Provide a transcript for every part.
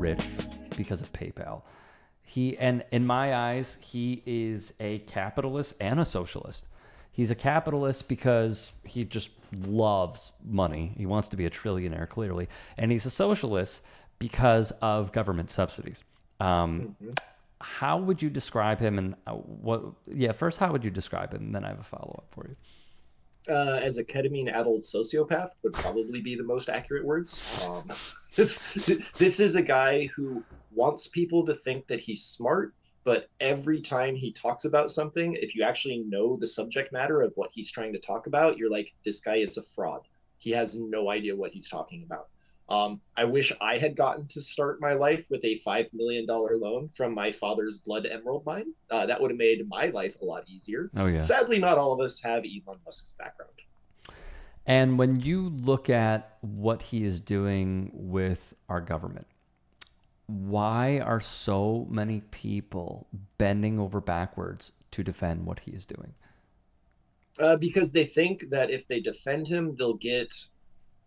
rich because of PayPal. And in my eyes, he is a capitalist and a socialist. He's a capitalist because he just loves money. He wants to be a trillionaire, clearly. And he's a socialist because of government subsidies. How would you describe him? And first, how would you describe him? And then I have a follow-up for you. As a ketamine addled sociopath would probably be the most accurate words. This is a guy who wants people to think that he's smart, but every time he talks about something, if you actually know the subject matter of what he's trying to talk about, you're like, this guy is a fraud. He has no idea what he's talking about. I wish I had gotten to start my life with a $5 million loan from my father's blood emerald mine. That would have made my life a lot easier. Oh, yeah. Sadly, not all of us have Elon Musk's background. And when you look at what he is doing with our government, why are so many people bending over backwards to defend what he is doing? Because they think that if they defend him, they'll get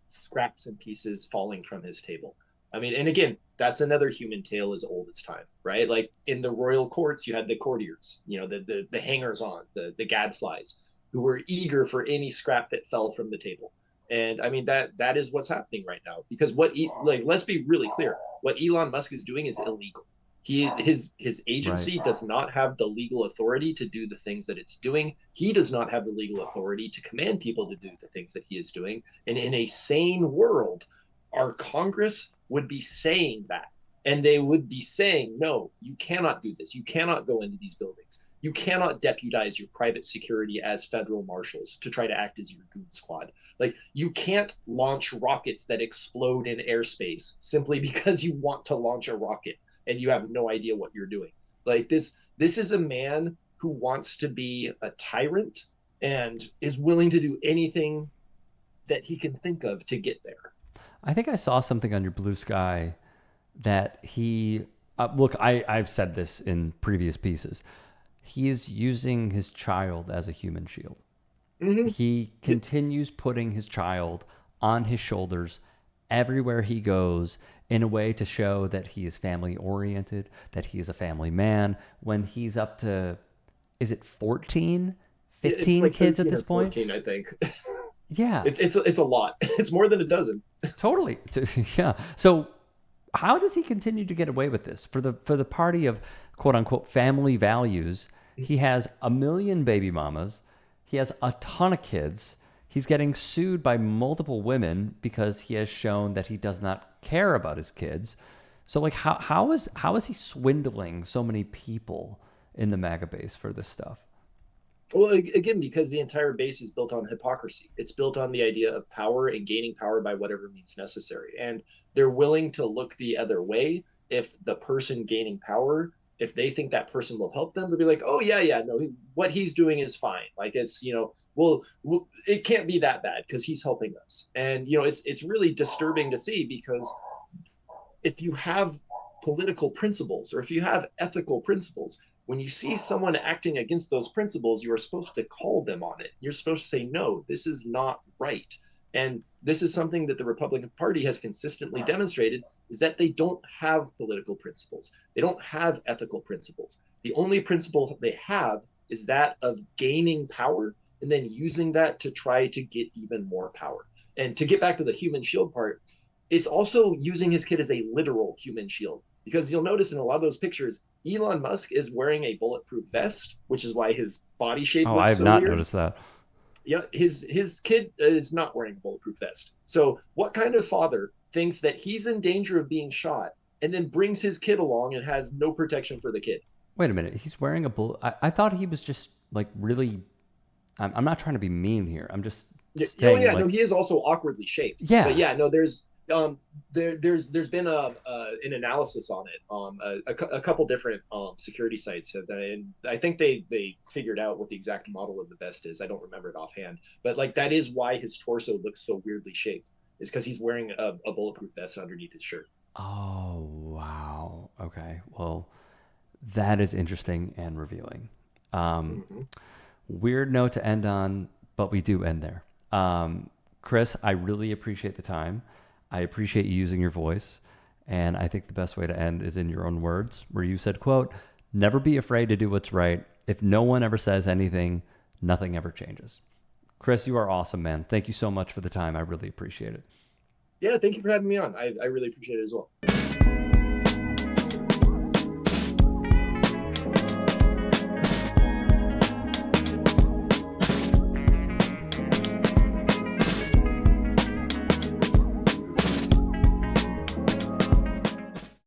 scraps and pieces falling from his table. I mean, and again, that's another human tale as old as time, right? Like in the royal courts, you had the courtiers, the hangers on, the gadflies, who were eager for any scrap that fell from the table. And I mean, that is what's happening right now, because let's be really clear, what Elon Musk is doing is illegal. His agency does not have the legal authority to do the things that it's doing. He does not have the legal authority to command people to do the things that he is doing. And in a sane world, our Congress would be saying that. And they would be saying, no, you cannot do this. You cannot go into these buildings. You cannot deputize your private security as federal marshals to try to act as your goon squad. Like, you can't launch rockets that explode in airspace simply because you want to launch a rocket and you have no idea what you're doing. Like, this is a man who wants to be a tyrant and is willing to do anything that he can think of to get there. I think I saw something on your Blue Sky that he I've said this in previous pieces. He is using his child as a human shield. Mm-hmm. He continues putting his child on his shoulders everywhere he goes in a way to show that he is family oriented, that he is a family man. When he's up to, is it 14, 15 like kids at this point? 14, I think. Yeah. It's a lot. It's more than a dozen. Totally. Yeah. So how does he continue to get away with this? For the party of quote unquote family values, he has 1 million baby mamas. He has a ton of kids. He's getting sued by multiple women because he has shown that he does not care about his kids. So like how is he swindling so many people in the MAGA base for this stuff? Well, again, because the entire base is built on hypocrisy. It's built on the idea of power and gaining power by whatever means necessary. And they're willing to look the other way if the person gaining power, if they think that person will help them, they'll be like, oh, yeah, no, what he's doing is fine. Like, it's, well, it can't be that bad because he's helping us. And, it's really disturbing to see, because if you have political principles or if you have ethical principles, when you see someone acting against those principles, you are supposed to call them on it. You're supposed to say, no, this is not right. And this is something that the Republican Party has consistently demonstrated, is that they don't have political principles. They don't have ethical principles. The only principle they have is that of gaining power and then using that to try to get even more power. And to get back to the human shield part, it's also using his kid as a literal human shield. Because you'll notice in a lot of those pictures, Elon Musk is wearing a bulletproof vest, which is why his body shape looks so weird. I have not noticed that. Yeah, his kid is not wearing a bulletproof vest. So what kind of father thinks that he's in danger of being shot and then brings his kid along and has no protection for the kid? Wait a minute. He's wearing a bullet. I thought he was just like really, I'm not trying to be mean here. I'm just saying. Yeah, no, he is also awkwardly shaped. Yeah. But yeah, no, there's been an analysis on it. A couple different security sites have done it, and I think they figured out what the exact model of the vest is. I don't remember it offhand, but like that is why his torso looks so weirdly shaped, is because he's wearing a bulletproof vest underneath his shirt. Oh wow. Okay. Well, that is interesting and revealing. Weird note to end on, but we do end there. Chris, I really appreciate the time. I appreciate you using your voice. And I think the best way to end is in your own words, where you said, quote, "Never be afraid to do what's right. If no one ever says anything, nothing ever changes." Chris, you are awesome, man. Thank you so much for the time. I really appreciate it. Yeah, thank you for having me on. I really appreciate it as well.